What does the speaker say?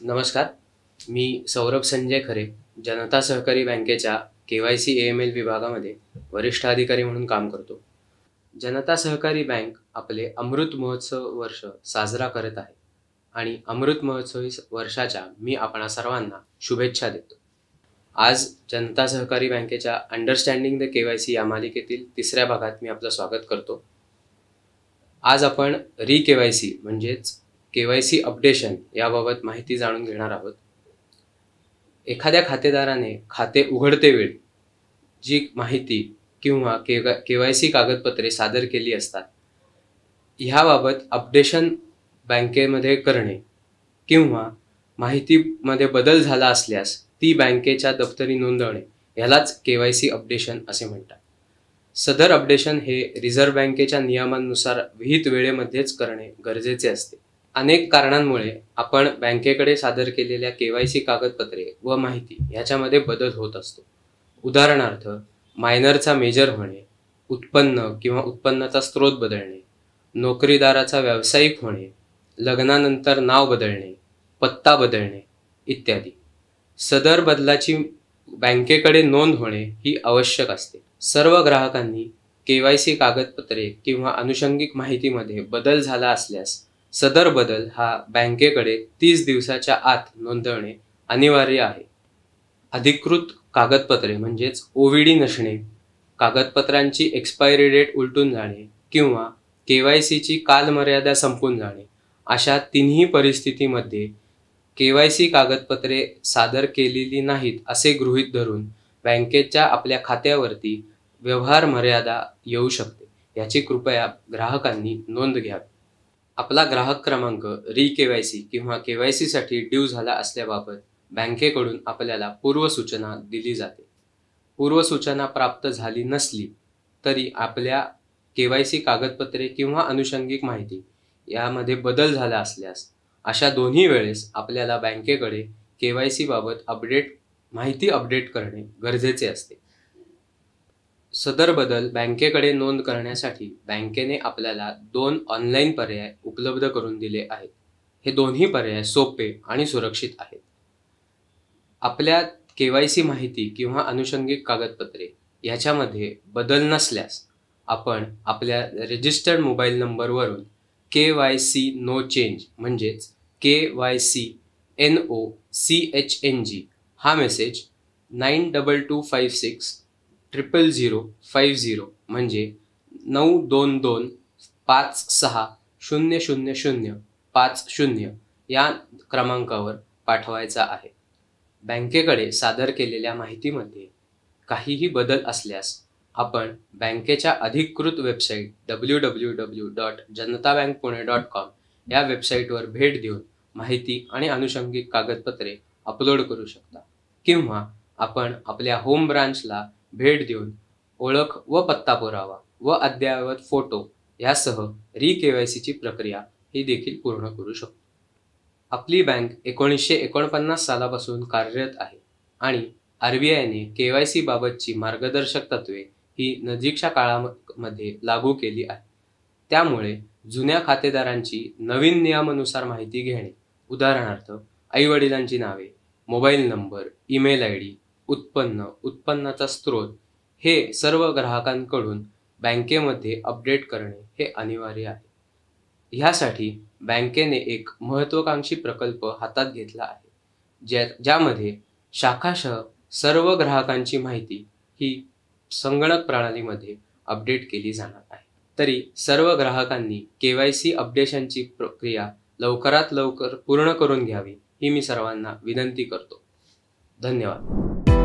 नमस्कार, मी सौरभ संजय खरे, जनता सहकारी बँकेच्या KYC AML विभागामध्ये वरिष्ठ अधिकारी म्हणून काम करतो. जनता सहकारी बँक आपले अमृत महोत्सव वर्ष साजरा करत आहे आणि अमृत महोत्सवी वर्षाच्या मी आपणा सर्वांना शुभेच्छा देतो. आज जनता सहकारी बँकेच्या अंडरस्टँडिंग द KYC या मालिकेतील तिसऱ्या भागात मी आपलं स्वागत करतो. आज आपण KYC म्हणजेच KYC अपडेशन याबाबत माहिती जाणून घेणार आहोत. एखाद्या खातेदाराने खाते उघडते वेळी जी माहिती किंवा KYC कागदपत्रे सादर केली असतात ह्याबाबत अपडेशन बँकेमध्ये करणे किंवा माहितीमध्ये बदल झाला असल्यास ती बँकेच्या दफ्तरी नोंदवणे यालाच KYC अपडेशन असे म्हणतात. सदर अपडेशन हे रिझर्व्ह बँकेच्या नियमांनुसार विहित वेळेमध्येच करणे गरजेचे असते. अनेक कारणांमुळे आपण बँकेकडे सादर केलेल्या KYC कागदपत्रे व माहिती याच्यामध्ये बदल होत असतो. उदाहरणार्थ, मायनरचा मेजर होणे, उत्पन्न किंवा उत्पन्नाचा स्रोत बदलणे, नोकरीदाराचा व्यावसायिक होणे, लग्नानंतर नाव बदलणे, पत्ता बदलणे इत्यादी. सदर बदलाची बँकेकडे नोंद होणे ही आवश्यक असते. सर्व ग्राहकांनी KYC कागदपत्रे किंवा अनुषंगिक माहितीमध्ये बदल झाला असल्यास सदर बदल हा बँकेकडे 30 दिवसाच्या आत नोंदवणे अनिवार्य आहे. अधिकृत कागदपत्रे म्हणजेच OVD नसणे, कागदपत्रांची एक्सपायरी डेट उलटून जाणे किंवा KYC ची कालमर्यादा संपून जाणे अशा तिन्ही परिस्थितीमध्ये KYC कागदपत्रे सादर केलेली नाहीत असे गृहीत धरून बँकेच्या आपल्या खात्यावरती व्यवहार मर्यादा येऊ शकते. याची कृपया ग्राहकांनी नोंद घ्यावी. आपला ग्राहक क्रमांक KYC किंवा KYC साठी ड्यू झाला असल्याबाबत बँकेकडून आपल्याला पूर्वसूचना दिली जाते. पूर्वसूचना प्राप्त झाली नसली तरी आपल्या KYC कागदपत्रे किंवा अनुषंगिक माहिती यामध्ये बदल झाला असल्यास अशा दोन्ही वेळेस आपल्याला बँकेकडे KYC बाबत माहिती अपडेट करणे गरजेचे असते. सदर बदल बँकेकडे नोंद करण्यासाठी बँकेने आपल्याला 2 ऑनलाईन पर्याय उपलब्ध करून दिले आहेत. हे दोन्ही पर्याय सोपे आणि सुरक्षित आहेत. आपल्या KYC माहिती किंवा अनुषंगिक कागदपत्रे याच्यामध्ये बदल नसल्यास आपण आपल्या रजिस्टर्ड मोबाईल नंबरवरून KYC नो चेंज म्हणजेच KYC NO CHNG हा मेसेज 9225600050 म्हणजे 9225600050 या क्रमांकावर पाठवायचा आहे. बँकेकडे सादर केलेल्या माहितीमध्ये काहीही बदल असल्यास आपण बँकेच्या अधिकृत वेबसाईट www.janatabankpune.com या वेबसाईटवर भेट देऊन माहिती आणि अनुषंगिक कागदपत्रे अपलोड करू शकता किंवा आपण आपल्या होम ब्रांचला भेट देऊन ओळख व पत्ता पुरावा व अद्ययावत फोटो यासह KYC ची प्रक्रिया ही देखील पूर्ण करू शकतो. आपली बँक 1949 सालापासून कार्यरत आहे आणि RBIने KYC बाबतची मार्गदर्शक तत्वे ही नजीकच्या काळामध्ये लागू केली आहे. त्यामुळे जुन्या खातेदारांची नवीन नियमानुसार माहिती घेणे, उदाहरणार्थ आई-वडिलांची नावे, मोबाईल नंबर, ईमेल ID, उत्पन्न, उत्पन्नाचा स्रोत हे सर्व ग्राहकांकडून बँकेमध्ये अपडेट करणे हे अनिवार्य आहे. ह्यासाठी बँकेने एक महत्त्वाकांक्षी प्रकल्प हातात घेतला आहे ज्यामध्ये शाखाशः सर्व ग्राहकांची माहिती ही संगणक प्रणालीमध्ये अपडेट केली जाणार आहे. तरी सर्व ग्राहकांनी KYC अपडेशनची प्रक्रिया लवकरात लवकर पूर्ण करून घ्यावी ही मी सर्वांना विनंती करतो. धन्यवाद.